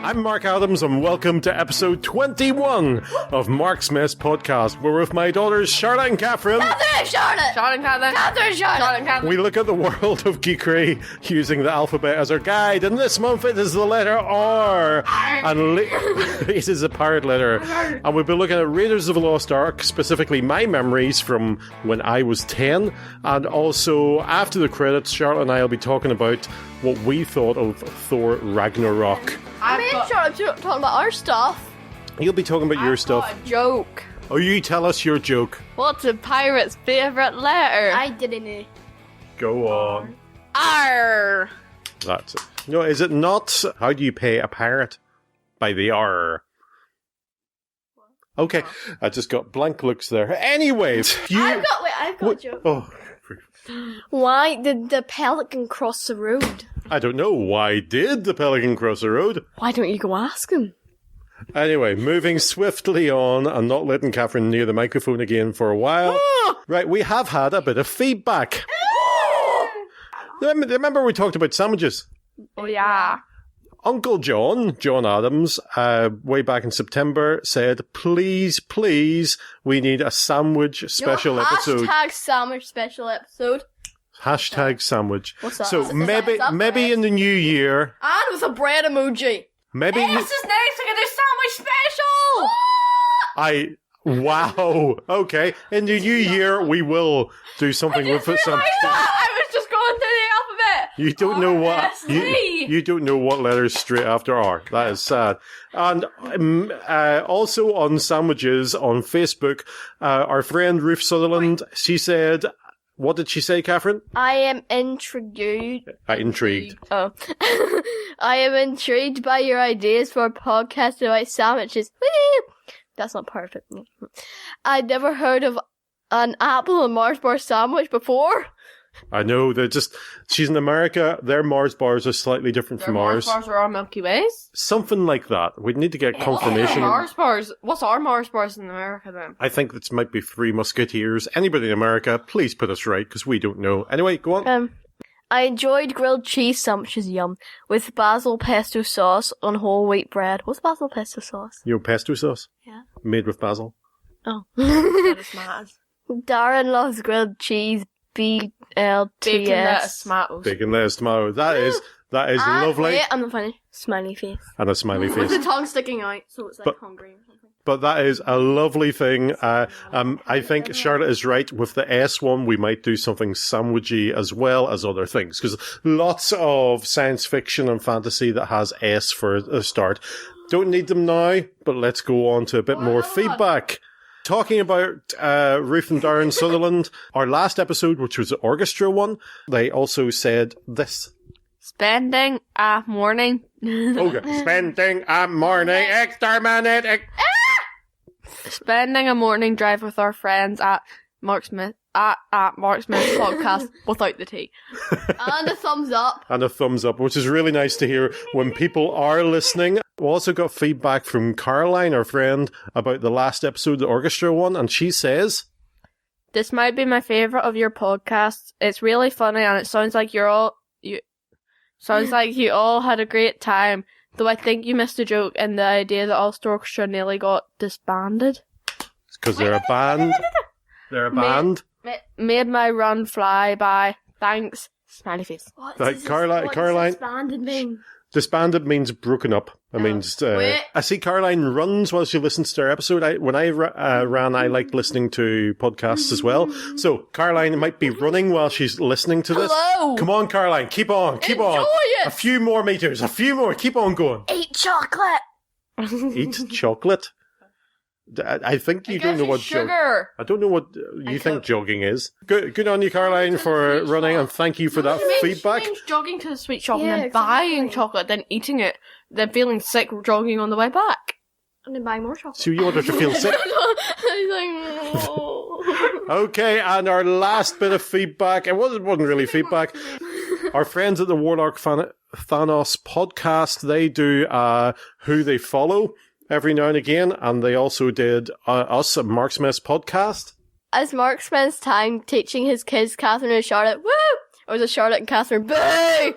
I'm Mark Adams, and welcome to episode 21 of Marksmess podcast. We're with my daughters Charlotte and Catherine. We look at the world of geekery using the alphabet as our guide, and this month it is the letter R. And it is a pirate letter. And we've been looking at Raiders of the Lost Ark, specifically my memories from when I was 10. And also, after the credits, Charlotte and I will be talking about what we thought of Thor Ragnarok. I'm talking about our stuff. You'll be talking about your stuff. A joke. Oh, you tell us your joke. What's a pirate's favourite letter? I didn't know. Go on. R. That's it. No, is it not? How do you pay a pirate? By the R. Okay, I just got blank looks there. Anyway, I've got a joke. Oh, Why did the pelican cross the road? I don't know. Why did the pelican cross the road? Why don't you go ask him? Anyway, moving swiftly on and not letting Catherine near the microphone again for a while. Right, we have had a bit of feedback. Remember we talked about sandwiches? Oh, yeah. Uncle John Adams, way back in September, said, please, we need a sandwich special episode. Hashtag sandwich special episode. Hashtag sandwich. What's that? So Is maybe bread? in the new year. And with a bread emoji. Maybe This is nice to get a sandwich special! Wow. Okay. In the new year, we will do something with it. I was just going through the alphabet. You don't know what R-S-T. you don't know what letters straight after R. That is sad. And also on sandwiches on Facebook, our friend Ruth Sutherland, she said, what did she say, Catherine? I am intrigued. Intrigued. Oh. I am intrigued by your ideas for a podcast about sandwiches. That's not perfect. I'd never heard of an apple and Mars bar sandwich before. I know, she's in America, their Mars bars are slightly different from ours. Mars bars are our Milky Ways? Something like that. We'd need to get confirmation. Mars bars? What's our Mars bars in America then? I think this might be Three Musketeers. Anybody in America, please put us right, because we don't know. Anyway, go on. I enjoyed grilled cheese sandwiches, yum, with basil pesto sauce on whole wheat bread. What's basil pesto sauce? You know pesto sauce? Yeah. Made with basil. Oh. That is mad. Darren loves grilled cheese, BLTS. Bacon, lettuce, tomatoes. Bacon, lettuce, tomato. That is lovely. Wait, I'm not funny. Smiley face. And a smiley With face. the tongue sticking out, so it's like hungry or something. But that is a lovely thing. I think Charlotte is right. With the S one, we might do something sandwichy as well as other things. Because lots of science fiction and fantasy that has S for a start. Don't need them now, but let's go on to a bit more feedback. Talking about Ruth and Darren Sutherland, our last episode, which was the orchestra one, they also said this. Spending a morning. Okay. Spending a morning exterminating. Spending a morning drive with our friends at Marksmess podcast without the T. And a thumbs up. And a thumbs up, which is really nice to hear when people are listening. We also got feedback from Caroline, our friend, about the last episode, the orchestra one, and she says, this might be my favourite of your podcasts. It's really funny and it sounds like you all had a great time. Though I think you missed a joke in the idea that all Orchestra nearly got disbanded. It's because they're a band. They're a band. Made my run fly by. Thanks. Smiley face. Like Caroline. Disbanded mean? Disbanded means broken up. It means. I see Caroline runs while she listens to our episode. When I ran, I liked listening to podcasts as well. So Caroline might be running while she's listening to this. Hello. Come on, Caroline. Keep on. Enjoy it. A few more meters. A few more. Keep on going. Eat chocolate. Eat chocolate. I think you don't know what sugar. I don't know what you think jogging is. Good on you, Caroline, for running, and thank you for that feedback. Strange jogging to the sweet shop Yeah, and then buying chocolate, then eating it, then feeling sick jogging on the way back. And then buy more chocolate. So you ordered to feel sick. Okay, and our last bit of feedback. It wasn't really feedback. Our friends at the Warlock Thanos podcast, they do Who They Follow every now and again, and they also did us at Marksmess podcast. As Mark spends time teaching his kids, Catherine and Charlotte, woo, It was a Charlotte and Catherine boo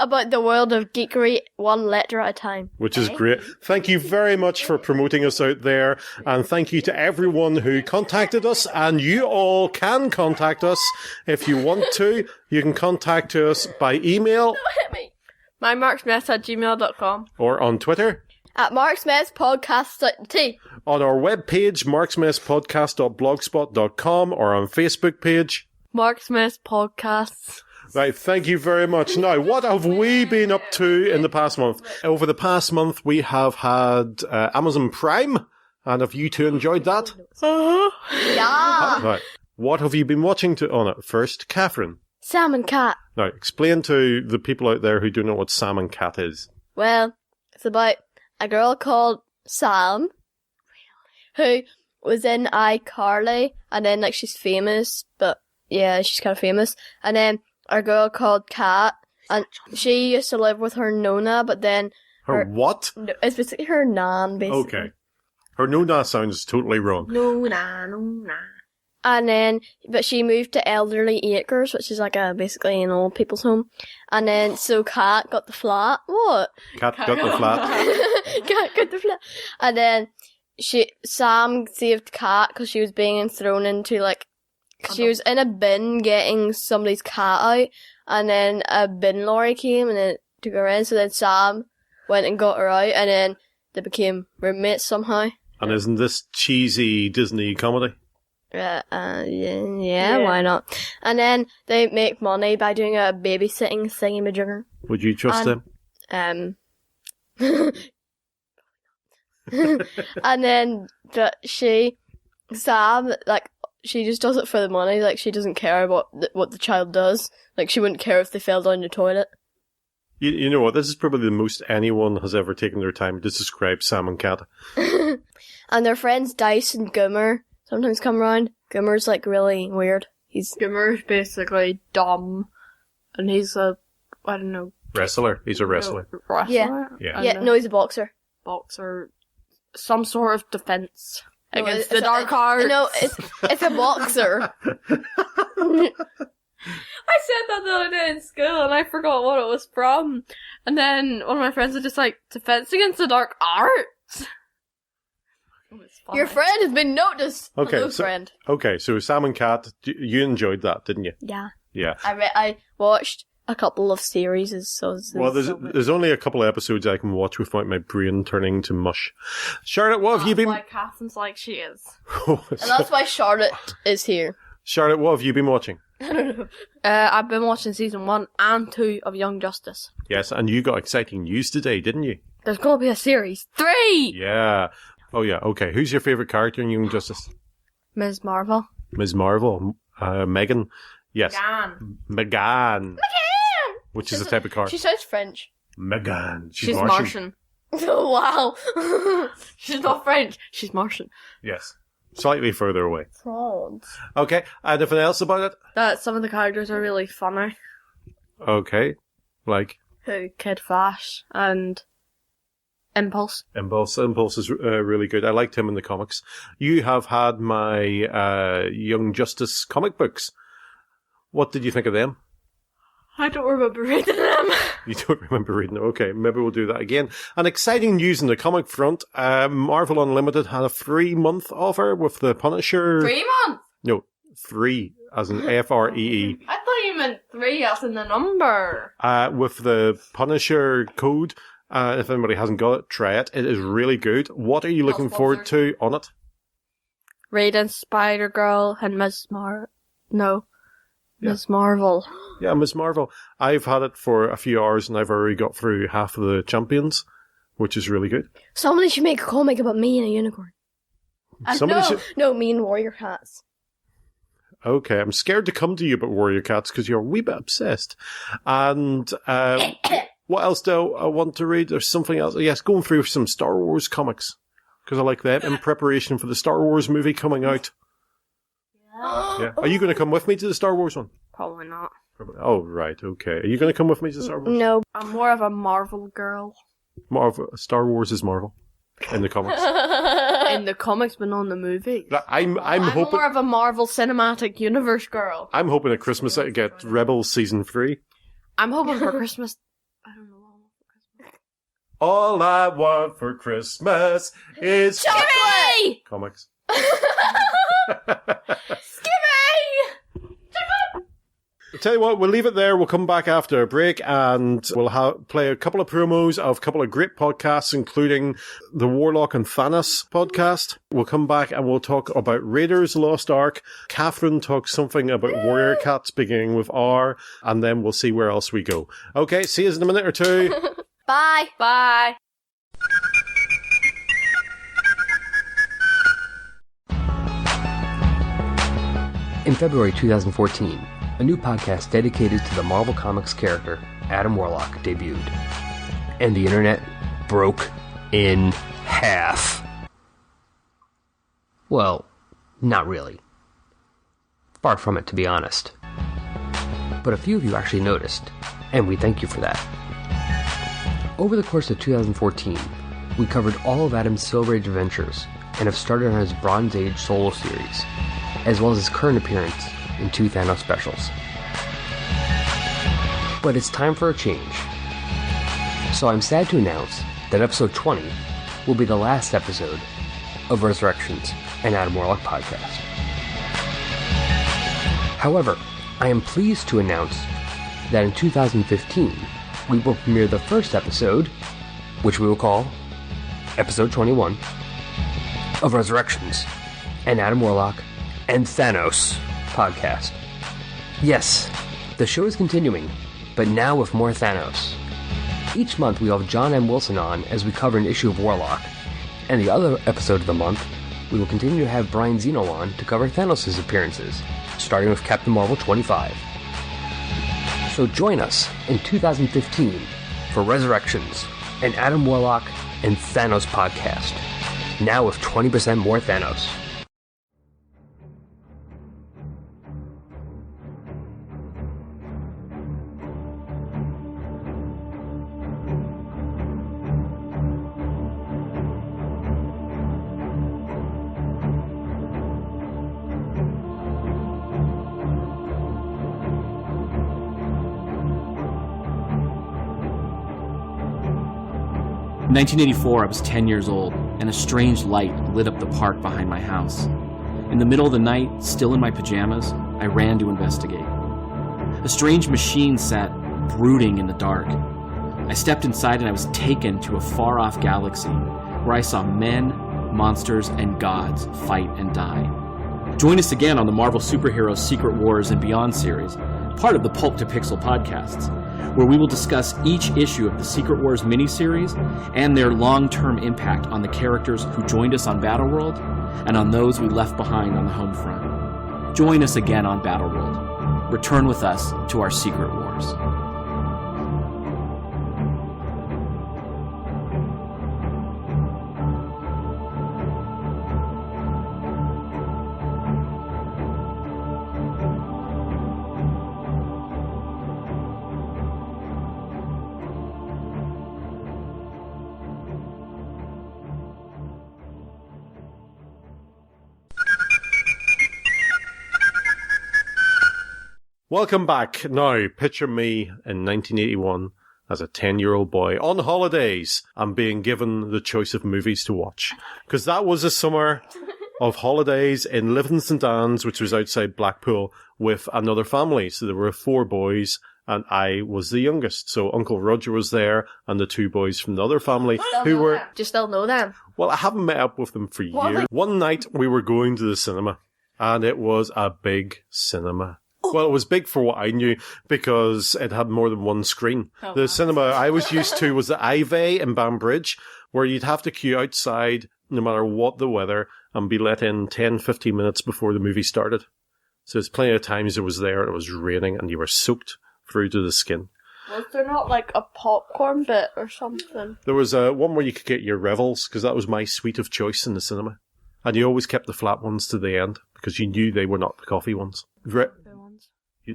about the world of geekery, one letter at a time. Which is great. Thank you very much for promoting us out there. And thank you to everyone who contacted us. And you all can contact us if you want to. You can contact us by email. Don't hit me. mymarksmess@gmail.com. Or on Twitter. At Marksmess Podcast T. On our webpage, marksmesspodcast.blogspot.com, or on Facebook page. Marksmess Podcasts. Right, thank you very much. Now, what have we been up to in the past month? Over the past month, we have had Amazon Prime, and have you two enjoyed that? Yeah. Right. What have you been watching on it? First, Catherine. Sam and Cat. Now, explain to the people out there who don't know what Sam and Cat is. Well, it's about a girl called Sam who was in iCarly, and then like she's famous, but yeah, she's kind of famous. And then a girl called Kat, and she used to live with her Nona, but then Her what? it's basically her nan, basically. Okay. Her Nona sounds totally wrong. No. And then, but she moved to Elderly Acres, which is like basically an old people's home. And then, so Kat got the flat. What? Cat got the flat. Kat got the flat. And then, Sam saved Kat because she was being thrown into like, she was in a bin getting somebody's cat out, and then a bin lorry came and then took her in, so then Sam went and got her out, and then they became roommates somehow. And isn't this cheesy Disney comedy? Yeah, why not? And then they make money by doing a babysitting thingy-majigger. Would you trust them? And then Sam, like, she just does it for the money. Like, she doesn't care about what the child does. Like, she wouldn't care if they fell down the toilet. You know what? This is probably the most anyone has ever taken their time to describe Sam and Cat. And their friends Dice and Gummer sometimes come around. Gummer's like really weird. Gimmer's basically dumb, and he's I don't know. Wrestler. He's a wrestler. Wrestler? Yeah. Yeah, no, he's a boxer. Boxer. Some sort of defense No, against it's the dark arts. No, it's a boxer. I said that the other day in school, and I forgot what it was from. And then one of my friends was just like, defense against the dark arts? Your friend has been noticed. Okay, Hello, so- friend. Okay, so Sam and Cat, you enjoyed that, didn't you? Yeah. Yeah. I watched a couple of series, Well, there's only a couple of episodes I can watch without my brain turning to mush. Charlotte, what have you been... That's why Catherine's like she is. and that's why Charlotte is here. Charlotte, what have you been watching? I don't know. I've been watching season 1 and 2 of Young Justice. Yes, and you got exciting news today, didn't you? There's gonna be a series 3! Yeah. Oh, yeah, okay. Who's your favourite character in Young Justice? Ms. Marvel. Ms. Marvel. Megan. Yes. Megan. Megan. Which is a type of car. She sounds French. Megan. She's Martian. Oh, wow. She's not French. She's Martian. Yes. Slightly further away. France. Okay. Anything else about it? That some of the characters are really funny. Okay. Like? Who? Kid Flash and Impulse. Impulse is really good. I liked him in the comics. You have had my Young Justice comic books. What did you think of them? I don't remember reading them. You don't remember reading them? Okay, maybe we'll do that again. And exciting news in the comic front. Marvel Unlimited had a 3-month offer with the Punisher... 3 months? No, 3, as in F-R-E-E. I thought you meant 3 as in the number. With the Punisher code. If anybody hasn't got it, try it. It is really good. What are you looking forward to on it? Raiden, Spider-Girl, and Ms. Marvel. Yeah, Ms. Marvel. I've had it for a few hours and I've already got through half of the champions, which is really good. Somebody should make a comic about me and a unicorn. No, me and warrior cats. Okay, I'm scared to come to you about Warrior Cats because you're a wee bit obsessed. And what else do I want to read? There's something else. Yes, going through some Star Wars comics because I like them in preparation for the Star Wars movie coming out. Yeah. Are you going to come with me to the Star Wars one? Probably not. Oh, right, okay. Are you going to come with me to Star Wars? No. I'm more of a Marvel girl. Marvel. Star Wars is Marvel. in the comics. In the comics, but not in the movie. I'm hoping more of a Marvel Cinematic Universe girl. I'm hoping at Christmas I get Rebels season 3. I'm hoping for Christmas. I don't know what I want for Christmas. All I want for Christmas is Skippy! comics. I'll tell you what, we'll leave it there. We'll come back after a break and we'll play a couple of promos of a couple of great podcasts, including the Warlock and Thanos podcast. We'll come back and we'll talk about Raiders Lost Ark. Catherine talks something about Warrior Cats beginning with R, and then we'll see where else we go. Okay, see you in a minute or two. Bye. Bye. In February 2014, a new podcast dedicated to the Marvel Comics character Adam Warlock debuted. And the internet broke in half. Well, not really. Far from it, to be honest. But a few of you actually noticed, and we thank you for that. Over the course of 2014, we covered all of Adam's Silver Age adventures and have started on his Bronze Age solo series, as well as his current appearance in 2 Thanos specials. But it's time for a change. So I'm sad to announce that episode 20 will be the last episode of Resurrections, an Adam Warlock podcast. However, I am pleased to announce that in 2015, we will premiere the first episode, which we will call episode 21, of Resurrections, an Adam Warlock and Thanos podcast. Yes, the show is continuing, but now with more Thanos. Each month we will have John M. Wilson on as we cover an issue of Warlock, and the other episode of the month, we will continue to have Brian Zeno on to cover Thanos' appearances, starting with Captain Marvel 25. So join us in 2015 for Resurrections, an Adam Warlock and Thanos podcast, now with 20% more Thanos. In 1984, I was 10 years old, and a strange light lit up the park behind my house. In the middle of the night, still in my pajamas, I ran to investigate. A strange machine sat brooding in the dark. I stepped inside and I was taken to a far-off galaxy where I saw men, monsters, and gods fight and die. Join us again on the Marvel Superheroes Secret Wars and Beyond series, part of the Pulp to Pixel podcasts, where we will discuss each issue of the Secret Wars miniseries and their long-term impact on the characters who joined us on Battleworld and on those we left behind on the home front. Join us again on Battleworld. Return with us to our Secret Wars. Welcome back. Now, picture me in 1981 as a 10-year-old boy on holidays and being given the choice of movies to watch. Because that was a summer of holidays in Livingston Downs, which was outside Blackpool, with another family. So there were 4 boys and I was the youngest. So Uncle Roger was there and the 2 boys from the other family who were... Do you still know them? Well, I haven't met up with them for years. One night we were going to the cinema and it was a big cinema. Well, it was big for what I knew because it had more than one screen. The cinema I was used to was the Ivey in Banbridge, where you'd have to queue outside no matter what the weather and be let in 10, 15 minutes before the movie started. So there's plenty of times it was there, it was raining, and you were soaked through to the skin. Was there not like a popcorn bit or something? There was one where you could get your Revels, because that was my sweet of choice in the cinema. And you always kept the flat ones to the end, because you knew they were not the coffee ones.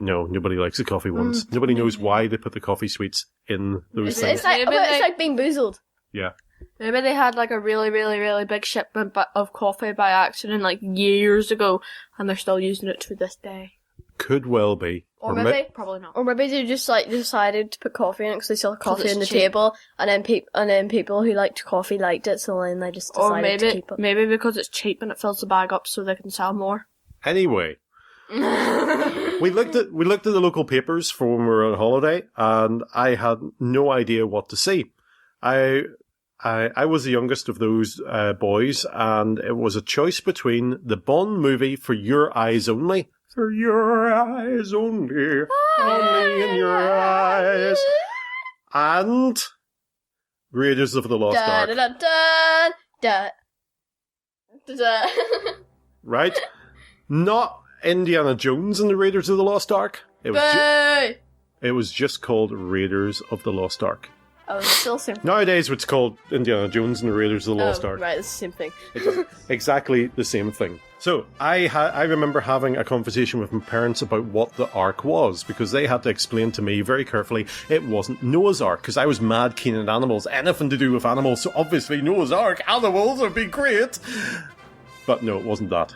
No, nobody likes the coffee ones. Nobody knows why they put the coffee sweets in those things. It's like being boozled. Yeah. Maybe they had like a really, really, really big shipment of coffee by accident like years ago, and they're still using it to this day. Could well be. Or maybe, Probably not. or maybe they just like decided to put coffee in it because they saw coffee it's on the cheap. table, and then people who liked coffee liked it, so then they just decided Or maybe, to keep it. maybe because it's cheap and it fills the bag up so they can sell more. Anyway, we looked at the local papers for when we were on holiday, and I had no idea what to see. I was the youngest of those boys, and it was a choice between the Bond movie For Your Eyes Only. For your eyes only, only in your eyes, and Raiders of the Lost Ark. Da, da, da, da, da. Right? Not Indiana Jones and the Raiders of the Lost Ark. It was just called Raiders of the Lost Ark. Oh, it's still the same. Nowadays, it's called Indiana Jones and the Raiders of the Lost Ark. Right, it's the same thing. It's exactly the same thing. So, I remember having a conversation with my parents about what the Ark was, because they had to explain to me very carefully it wasn't Noah's Ark, because I was mad keen on animals, anything to do with animals, so obviously Noah's Ark, animals would be great. But no, it wasn't that.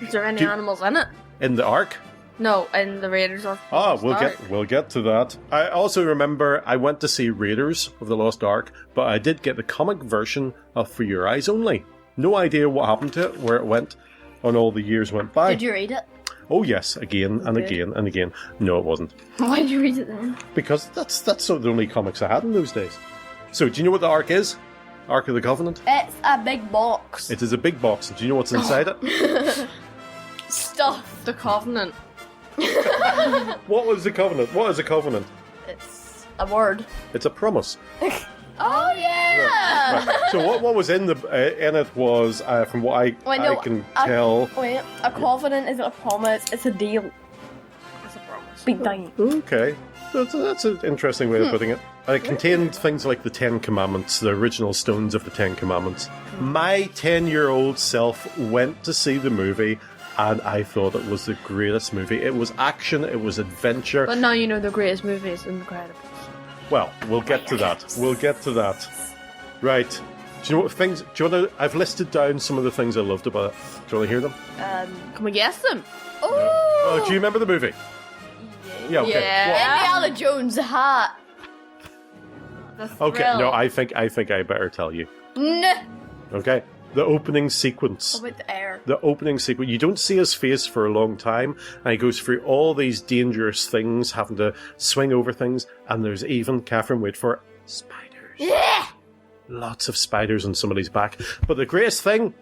Is there any animals in it? In the Ark? No, in the Raiders of the Ah, Lost Ark. we'll get to that. I also remember I went to see Raiders of the Lost Ark, but I did get the comic version of For Your Eyes Only. No idea what happened to it, where it went, and all the years went by. Did you read it? Oh yes, again and again and again. No, it wasn't, Why did you read it then? because that's sort of the only comics I had in those days. So, do you know what the Ark is? Ark of the Covenant. It's a big box. It is a big box. Do you know what's inside it? Stuff. The Covenant. What was the Covenant? What is a Covenant? It's a word. It's a promise. Oh yeah. Right. So what was in it was, from what I can tell. Wait, a covenant isn't a promise; it's a deal. It's a promise. Big thing. Okay, that's an interesting way of putting it. And it contained things like the 10 Commandments, the original stones of the 10 Commandments. My 10-year-old self went to see the movie, and I thought it was the greatest movie. It was action, it was adventure. But now you know the greatest movie is Incredibles. Well, we'll get to that. We'll get to that. Right. Do you know what things? Do you want to? I've listed down some of the things I loved about it. Do you want to hear them? Can we guess them? Oh, do you remember the movie? Yeah. Okay. Yeah. Indiana Jones hat. The Well, okay. thrill. No, I think I better tell you. Nah. Okay. The opening sequence. With the air. The opening sequence. You don't see his face for a long time, and he goes through all these dangerous things, having to swing over things, and there's even, Catherine, wait for it, spiders. Yeah. Lots of spiders on somebody's back. But the greatest thing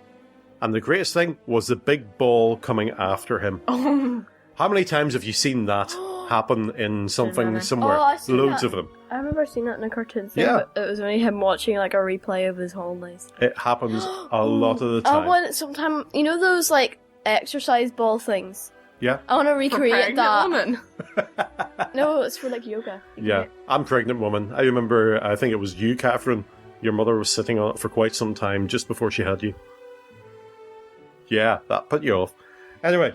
was the big ball coming after him. How many times have you seen that happen in something many. somewhere? Oh, I've seen Loads that. of them. I remember seeing that in a cartoon thing, Yeah. but it was only him watching like a replay of his holidays. It happens a lot of the time. I want sometime, you know those like exercise ball things? Yeah. I want to For recreate pregnant that. woman. No, it's for like yoga. You can Yeah, do it. I'm pregnant woman. I remember, I think it was you, Catherine. Your mother was sitting on it for quite some time just before she had you. Yeah, that put you off. Anyway,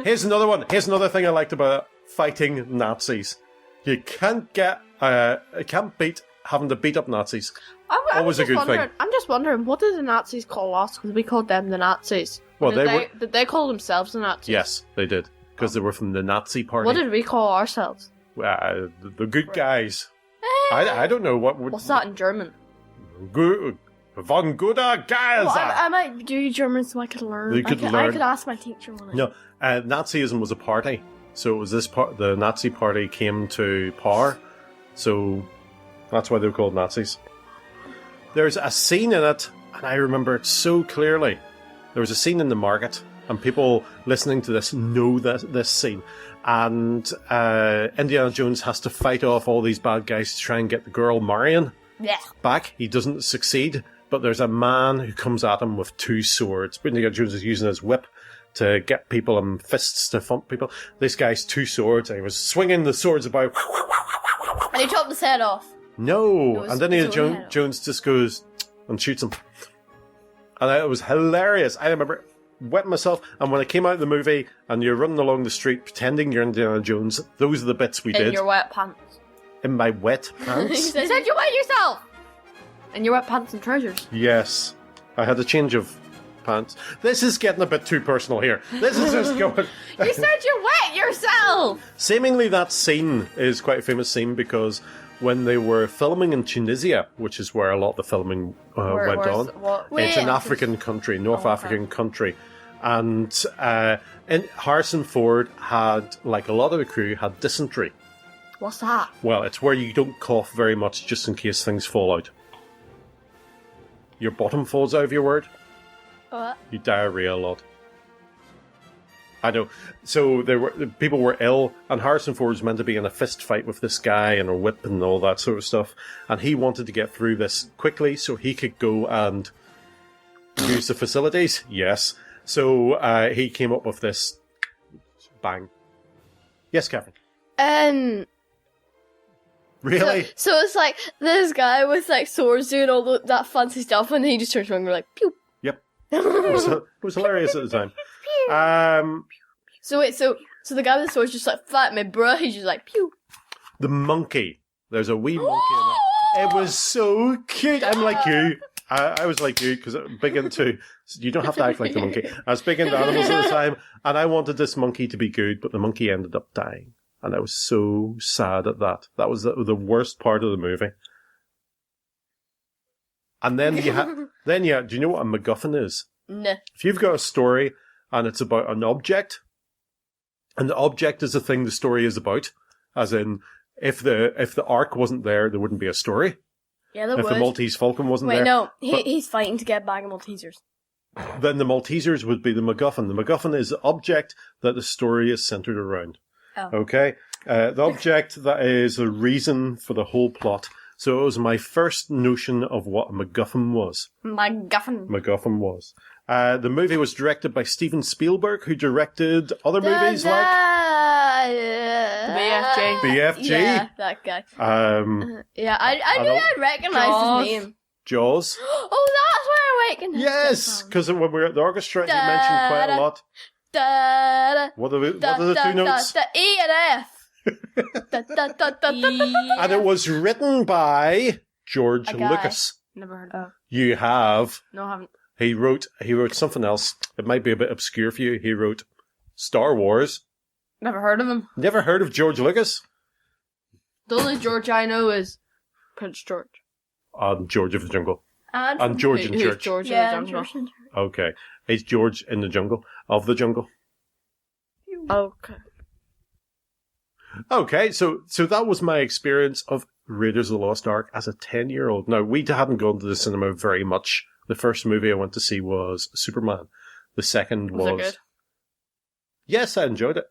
here's another one. Here's another thing I liked about it. Fighting Nazis. You can't beat having to beat up Nazis. Always a good thing. I'm just wondering, what did the Nazis call us? Because we called them the Nazis. Well, Did they call themselves the Nazis? Yes, they did. Because they were from the Nazi party. What did we call ourselves? The good guys. I don't know what would... What's that in German? Good, von guter Geiser. Well, I might do German so I could learn. You could I learn. could ask my teacher one. No, Nazism was a party. So it was the Nazi party came to power. So that's why they were called Nazis. There's a scene in it, and I remember it so clearly. There was a scene in the market, and people listening to this know this scene. And Indiana Jones has to fight off all these bad guys to try and get the girl Marion back. He doesn't succeed, but there's a man who comes at him with 2 swords. Indiana Jones is using his whip to get people and fists to thump people. This guy's 2 swords, and he was swinging the swords about. And he chopped his head off. No, was and then his own head. Jones just goes and shoots him. And it was hilarious. I remember wetting myself, and when I came out of the movie and you're running along the street pretending you're Indiana Jones, those are the bits we In did. your wet pants. In my wet pants. You said you wet yourself! And you wet pants and trousers. Yes. I had a change of pants. This is getting a bit too personal here. This is just going... You said you wet yourself! Seemingly that scene is quite a famous scene because when they were filming in Tunisia, which is where a lot of the filming went on, it's an African country, North African country, and Harrison Ford had, like a lot of the crew, had dysentery. What's that? Well, it's where you don't cough very much just in case things fall out. Your bottom falls out of your word. What? You diarrhea a lot. I know. So people were ill, and Harrison Ford was meant to be in a fist fight with this guy and a whip and all that sort of stuff. And he wanted to get through this quickly so he could go and use the facilities. Yes. So he came up with this bang. Yes, Catherine. Really? So it's like this guy with like swords doing all that fancy stuff, and he just turns around and we're like, pew. Yep. It was hilarious at the time. So the guy with the sword's just like, fight me, bruh. He's just like, pew. The monkey. There's a wee monkey in it. It was so cute. I'm like you. I was like you because I'm big into... You don't have to act like the monkey. I was big into animals at the time, and I wanted this monkey to be good, but the monkey ended up dying. And I was so sad at that. That was the worst part of the movie. And then do you know what a MacGuffin is? Nah. If you've got a story and it's about an object, and the object is the thing the story is about, as in, if the Ark wasn't there wouldn't be a story. Yeah, there If would. the Maltese Falcon wasn't there. Wait, no, he's fighting to get a bag of Maltesers. Then the Maltesers would be the MacGuffin. The MacGuffin is the object that the story is centered around. Oh. Okay? The object that is the reason for the whole plot. So it was my first notion of what a MacGuffin was. MacGuffin was. The movie was directed by Steven Spielberg, who directed other movies like... BFG. BFG? Yeah, that guy. Yeah, I knew I'd recognise his name. Jaws. Oh, that's where I recognise Yes, because when we were at the orchestra, he mentioned quite a lot. What are the two notes? The E and F. And it was written by George Lucas. Never heard of. You have. No, I haven't. He wrote something else. It might be a bit obscure for you. He wrote Star Wars. Never heard of him. Never heard of George Lucas? The only George I know is Prince George. And George of the Jungle. And George in Who's Church. George yeah, in the Jungle? George. Okay. It's George in the Jungle. Of the Jungle. Okay. Okay, so that was my experience of Raiders of the Lost Ark as a 10-year-old. Now, we hadn't gone to the cinema very much. The first movie I went to see was Superman. The second was... Was it good? Yes, I enjoyed it.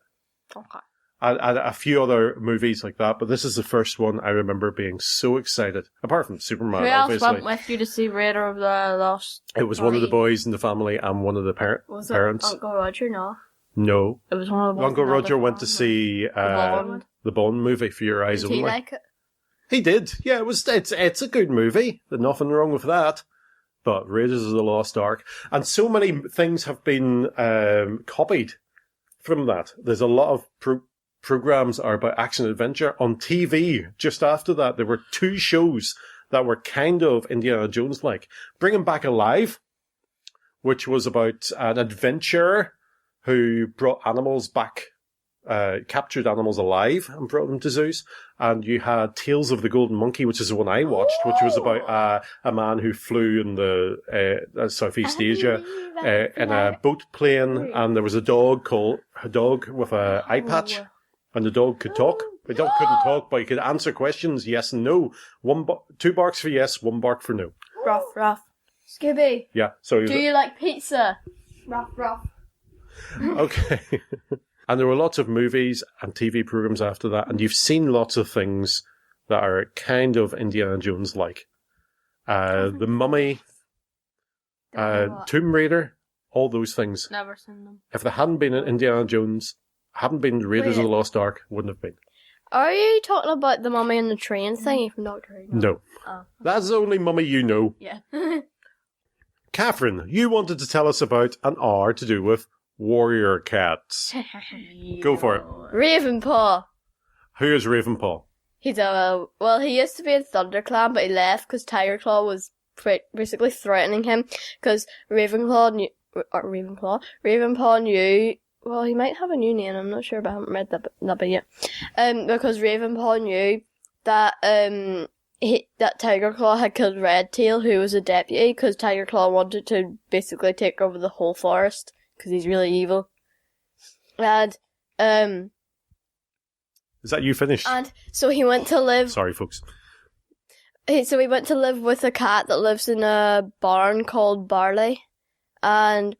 Okay. And a few other movies like that, but this is the first one I remember being so excited. Apart from Superman, Who else obviously. went with you to see Raider of the Lost? It was one of the boys in the family and one of the Was parents. it Uncle Roger? No. No. It was one of the Uncle ones Roger in went to see Bond. the Bond movie, For Your Eyes Did Only. he like it? He did. Yeah, it's a good movie. There's nothing wrong with that. But Raiders of the Lost Ark. And so many things have been copied from that. There's a lot of programs are about action adventure. On TV, just after that, there were two shows that were kind of Indiana Jones-like. Bringing Back Alive, which was about an adventurer who brought animals back, captured animals alive and brought them to zoos. And you had Tales of the Golden Monkey, which is the one I watched, which was about a man who flew in the Southeast Asia in a boat plane, and there was a dog with an eye patch, and the dog could talk. The dog couldn't talk, but he could answer questions, yes and no. Two barks for yes, one bark for no. Ruff. Skibby, Yeah, so do you like pizza? Ruff. Okay. And there were lots of movies and TV programs after that, and you've seen lots of things that are kind of Indiana Jones-like. The Mummy, Tomb Raider, all those things. Never seen them. If there hadn't been an Indiana Jones, hadn't been Raiders of the Lost Ark, wouldn't have been. Are you talking about the mummy and the train thing from Doctor Who? No. Oh. That's the only Mummy you know. Yeah. Catherine, you wanted to tell us about an R to do with warrior cats. Go for it. Ravenpaw. Who is Ravenpaw? he used to be in ThunderClan, but he left because Tigerclaw was basically threatening him because Ravenclaw knew, well, he might have a new name, I'm not sure, but I haven't read that bit yet. Because Ravenclaw knew that, that Tigerclaw had killed Redtail, who was a deputy, because Tigerclaw wanted to basically take over the whole forest, because he's really evil. And, Is that you finished? And so he went to live... Sorry, folks. So he went to live with a cat that lives in a barn called Barley. And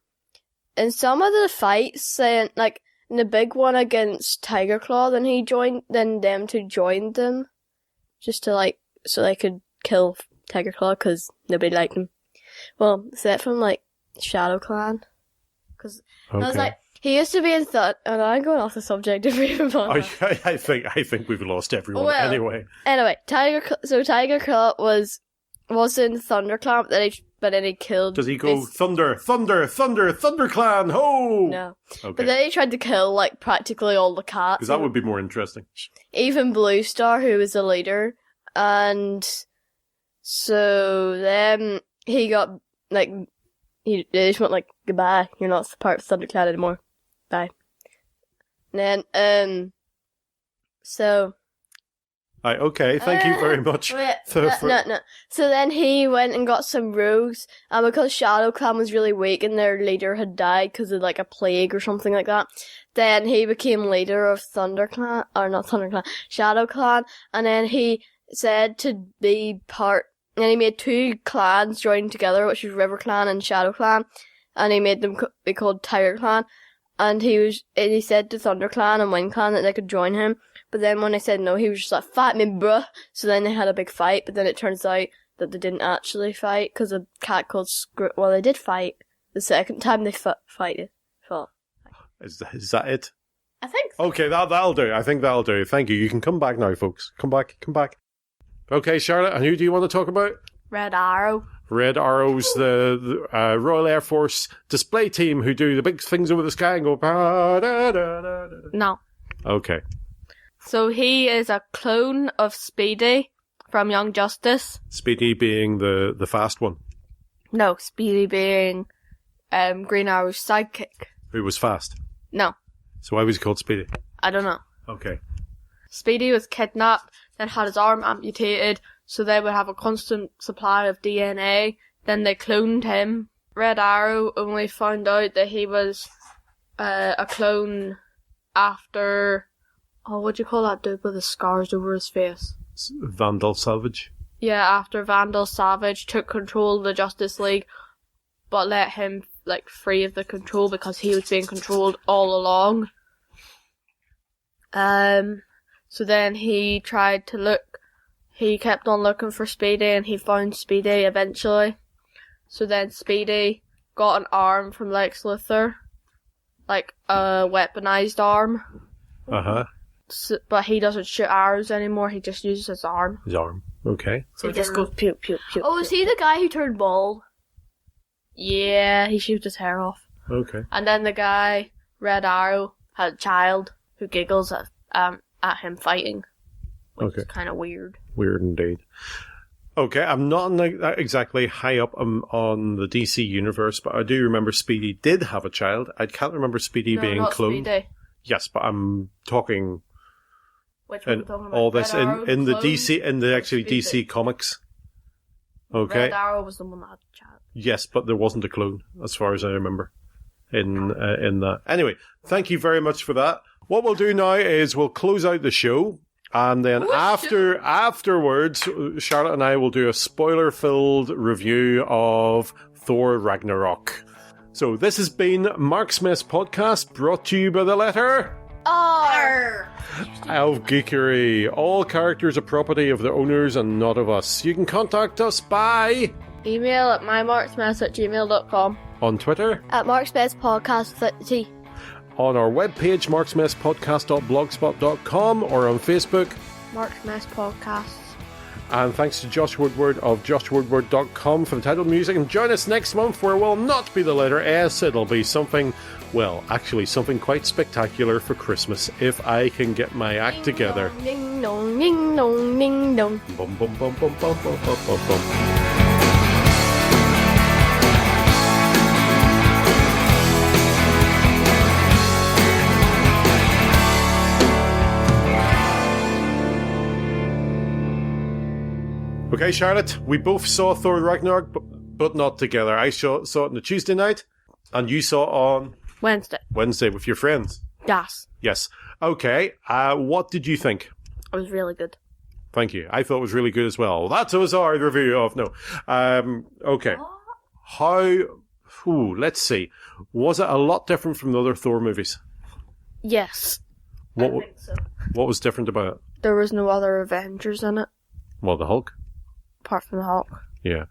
in some of the fights, like, in the big one against Tigerclaw, then them two joined them. Just to, like, so they could kill Tigerclaw, because nobody liked him. Well, except from, like, Shadow Clan. Because I was like, he used to be in and I'm going off the subject of Ravenpaw. I think we've lost everyone. Anyway, Tigerclaw was in ThunderClan, but then he killed... Does he go, ThunderClan, ho! No. Okay. But then he tried to kill, like, practically all the cats. Because that would be more interesting. Even Blue Star, who was the leader. And so then he got, like, he just went, like, goodbye, you're not part of ThunderClan anymore. Bye. And then, so... Okay, thank you very much. No. So then he went and got some rogues, and because Shadow Clan was really weak and their leader had died because of, like, a plague or something like that, then he became leader of ThunderClan, or not ThunderClan, Shadow Clan, and then he said to be part... And he made two clans join together, which was River Clan and Shadow Clan, and he made them be called Tiger Clan. And he said to Thunder Clan and Wind Clan that they could join him, but then when they said no, he was just like, "Fight me, bruh." So then they had a big fight, but then it turns out that they didn't actually fight because a cat called well, they did fight the second time they fought. Is that it? I think so. Okay, that'll do. I think that'll do. Thank you. You can come back now, folks. Come back. Okay, Charlotte, and who do you want to talk about? Red Arrow. Red Arrow's the Royal Air Force display team who do the big things over the sky and go... No. Okay. So he is a clone of Speedy from Young Justice. Speedy being the fast one. No, Speedy being Green Arrow's sidekick. Who was fast. No. So why was he called Speedy? I don't know. Okay. Speedy was kidnapped, then had his arm amputated, so they would have a constant supply of DNA. Then they cloned him. Red Arrow only found out that he was a clone after... Oh, what do you call that dude with the scars over his face? Vandal Savage. Yeah, after Vandal Savage took control of the Justice League, but let him, like, free of the control because he was being controlled all along. So then he tried to look... He kept on looking for Speedy and he found Speedy eventually. So then Speedy got an arm from Lex Luthor. Like a weaponized arm. Uh-huh. So, but he doesn't shoot arrows anymore, he just uses his arm. His arm. Okay. So he just goes pew pew pew. Oh, is he the guy who turned bald? Yeah, he shoots his hair off. Okay. And then the guy, Red Arrow, had a child who giggles at him fighting. Which is kind of weird. Weird indeed. Okay, I'm not exactly high up on the DC universe, but I do remember Speedy did have a child. I can't remember Speedy being cloned. Speedy. Yes, but I'm talking... Which one are you talking about? All this Red Arrow, in the clone, DC, in the actually DC comics. Okay. Red Arrow was the one that had a child. Yes, but there wasn't a clone, as far as I remember, in that. Anyway, thank you very much for that. What we'll do now is we'll close out the show. And then afterwards, Charlotte and I will do a spoiler-filled review of Thor Ragnarok. So this has been Marksmess Podcast, brought to you by the letter R of Geekery. All characters are property of their owners and not of us. You can contact us by email at mymarksmess@gmail.com. On Twitter at marksmesspodcast30. On our webpage, marksmesspodcast.blogspot.com, or on Facebook, Marksmess Podcasts. And thanks to Josh Woodward of joshwoodward.com for the title music. And join us next month where it will not be the letter S, it'll be something Well, actually, something quite spectacular for Christmas if I can get my act together. Ding dong, ding dong, ding dong. Bum, bum, bum, bum, bum, bum, bum, bum, bum. Okay, Charlotte, we both saw Thor Ragnarok, but not together. I saw it on the Tuesday night, and you saw it on Wednesday with your friends. Yes. Yes. Okay, what did you think? It was really good. Thank you. I thought it was really good as well. That was our review of... No. Okay. Let's see. Was it a lot different from the other Thor movies? Yes. What, I think so. What was different about it? There was no other Avengers in it, Well, the Hulk. apart from the Hulk. Yeah.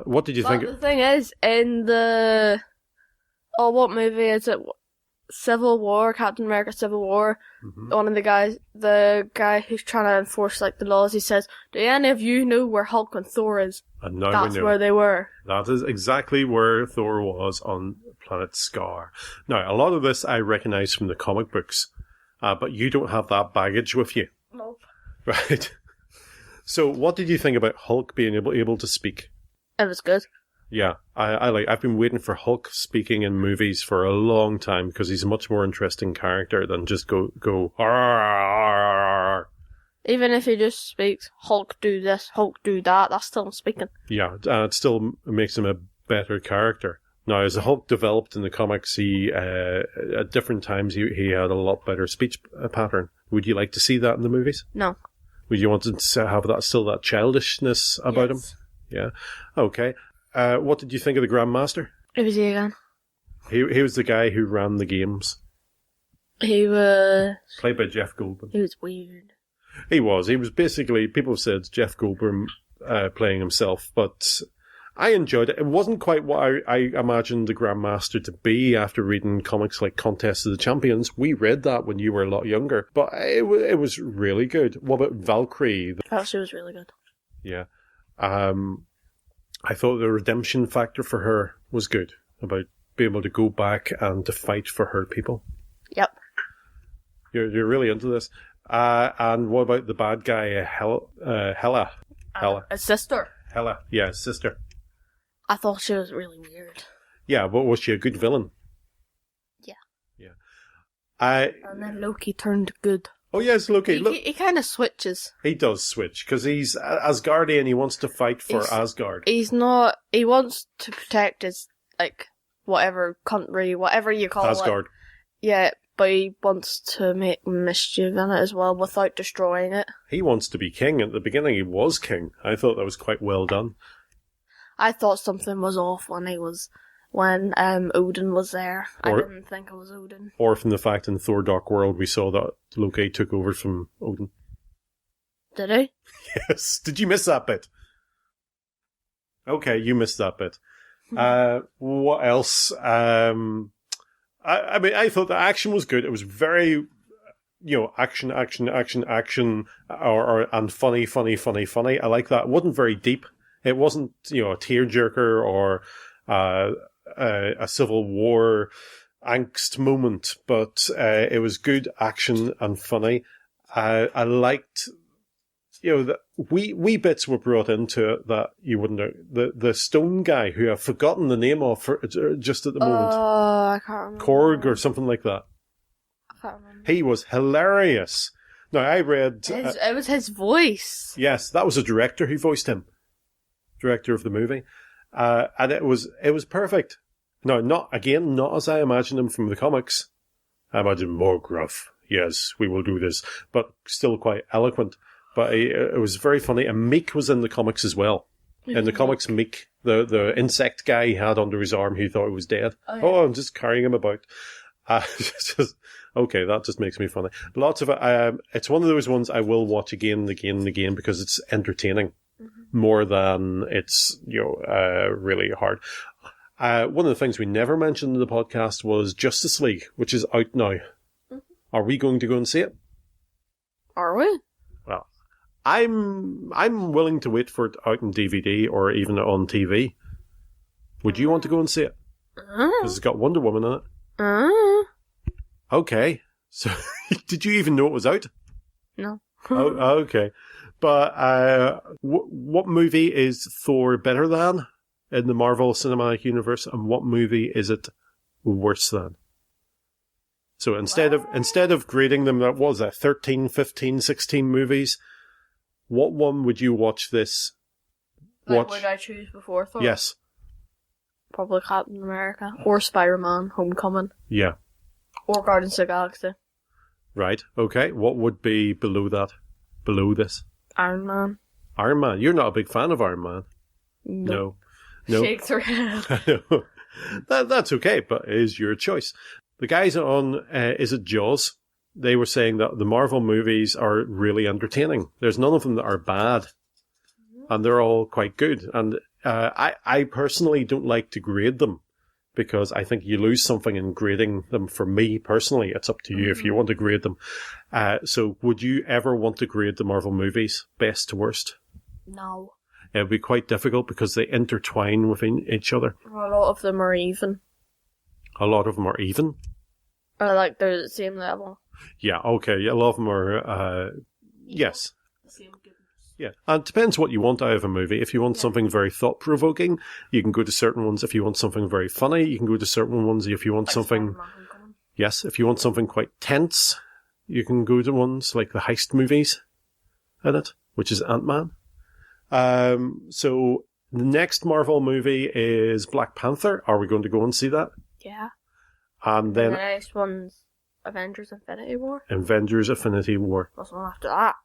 What did you think? The thing is, in the... Oh, what movie is it? Civil War, Captain America Civil War. Mm-hmm. One of the guy who's trying to enforce like the laws, he says, "Do any of you know where Hulk and Thor is?" And now That's we know. where they were. That is exactly where Thor was on planet Scar. Now, a lot of this I recognise from the comic books, but you don't have that baggage with you. Nope. Right. So, what did you think about Hulk being able to speak? It was good. Yeah, I've been waiting for Hulk speaking in movies for a long time because he's a much more interesting character than just go. Even if he just speaks, Hulk do this, Hulk do that, that's still him speaking. Yeah, and it still makes him a better character. Now, as the Hulk developed in the comics, he at different times he had a lot better speech pattern. Would you like to see that in the movies? No. Would you want to have that childishness about him? Yeah. Okay. What did you think of the Grandmaster? Who was he again? He was the guy who ran the games. He was... Played by Jeff Goldblum. He was weird. He was basically, people have said Jeff Goldblum playing himself, but I enjoyed it. It wasn't quite what I imagined the Grandmaster to be after reading comics like Contest of the Champions. We read that when you were a lot younger, but it was really good. What about Valkyrie? She was really good. Yeah. I thought the redemption factor for her was good, about being able to go back and to fight for her people. Yep. You're really into this. And what about the bad guy, Hela? His sister. Hela, yeah, his sister. I thought she was really weird. Yeah, but was she a good villain? Yeah. Yeah. And then Loki turned good. Oh yes, Loki. He kind of switches. He does switch, because he's Asgardian, he wants to fight for Asgard. He wants to protect his, like, whatever country, whatever you call Asgard. it. Yeah, but he wants to make mischief in it as well without destroying it. He wants to be king. At the beginning, he was king. I thought that was quite well done. I thought something was off when Odin was there. I didn't think it was Odin. Or from the fact in Thor Dark World we saw that Loki took over from Odin. Did he? Yes. Did you miss that bit? Okay, you missed that bit. What else? I mean, I thought the action was good. It was very, action, and funny. I like that. It wasn't very deep. It wasn't, a tearjerker or a Civil War angst moment, but it was good action and funny. I liked, the wee bits were brought into it that you wouldn't know. The stone guy, who I've forgotten the name of just at the moment. I can't remember. Korg or something like that. I can't remember. He was hilarious. Now, I read... it was his voice. Yes, that was a director who voiced him. Director of the movie. And it was perfect. No, not as I imagined him from the comics. I imagine more gruff. Yes, we will do this. But still quite eloquent. But it was very funny. And Meek was in the comics as well. In the comics, Meek, the insect guy he had under his arm, he thought he was dead. Oh, I'm just carrying him about. Okay, that just makes me funny. Lots of it. It's one of those ones I will watch again and again and again because it's entertaining. More than it's, really hard. One of the things we never mentioned in the podcast was Justice League, which is out now. Mm-hmm. Are we going to go and see it? Are we? Well, I'm willing to wait for it out in DVD or even on TV. Would you want to go and see it? Because it's got Wonder Woman in it. Okay. So, did you even know it was out? No. Oh, okay. But what movie is Thor better than in the Marvel Cinematic Universe, and what movie is it worse than? So instead of grading them, what was that, 13, 15, 16 movies, what one would you watch this? Like, would I choose before Thor? Yes. Probably Captain America. Or Spider-Man, Homecoming. Yeah. Or Guardians of the Galaxy. Right. Okay. What would be below that? Below this? Iron Man. Iron Man. You're not a big fan of Iron Man. Nope. No. Shakes her head. No. That's okay, but it is your choice. The guys on Is It Jaws? They were saying that the Marvel movies are really entertaining. There's none of them that are bad. And they're all quite good. And I personally don't like to grade them because I think you lose something in grading them. For me personally, it's up to you if you want to grade them. So would you ever want to grade the Marvel movies, best to worst? No. It would be quite difficult because they intertwine within each other. A lot of them are even. A lot of them are even. Or like they're the same level. Yeah, okay. Yeah, a lot of them are, yes. The same goodness. Yeah, and it depends what you want out of a movie. If you want something very thought-provoking, you can go to certain ones. If you want something very funny, you can go to certain ones. If you want Like something... Spider-Man Homecoming. Yes, if you want something quite tense, you can go to ones like the heist movies in it, which is Ant-Man. So the next Marvel movie is Black Panther. Are we going to go and see that? Yeah. And then the next one's Avengers Infinity War. Avengers Infinity War. What's the one after that?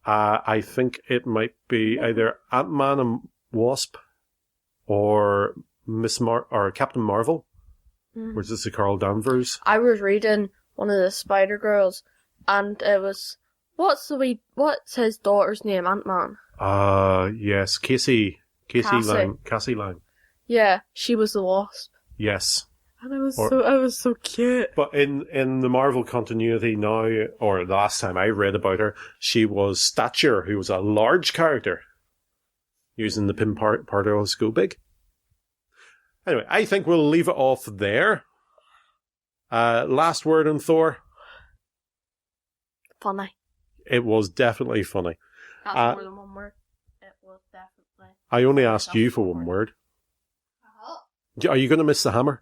I think it might be either Ant-Man and Wasp or or Captain Marvel, which is the Carl Danvers. I was reading one of the Spider Girls, and it was what's his daughter's name? Ant-Man. Yes, Cassie Lang. Yeah, she was the Wasp. Yes. And I was so cute. But in the Marvel continuity now, or the last time I read about her, she was Stature, who was a large character, using the pin particles go big. Anyway, I think we'll leave it off there. Last word on Thor. Funny. It was definitely funny. That's more than one word. It was definitely. I only asked you for one word. Are you going to miss the hammer?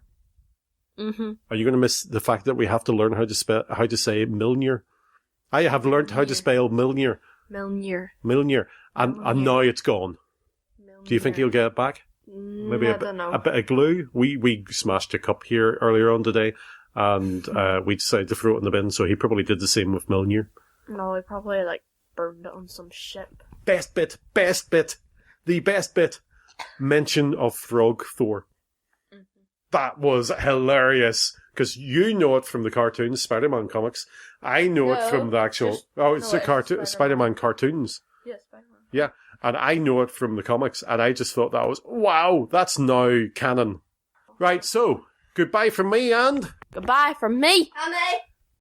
Mm-hmm. Are you going to miss the fact that we have to learn how to say Milner? I have learned how to spell Milner. Milner. And now it's gone. Do you think he'll get it back? Maybe a bit of glue? We smashed a cup here earlier on today, and we decided to throw it in the bin, so he probably did the same with Milner. No, he probably burned it on some ship. Best bit. The best bit. Mention of Frog Thor. That was hilarious, because you know it from the cartoons, Spider-Man comics. I know it from the actual... it's the Spider-Man cartoons. Yeah, Spider-Man. Yeah, and I know it from the comics, and I just thought that was, wow, that's now canon. Right, so, goodbye from me, and... Goodbye from me! Honey.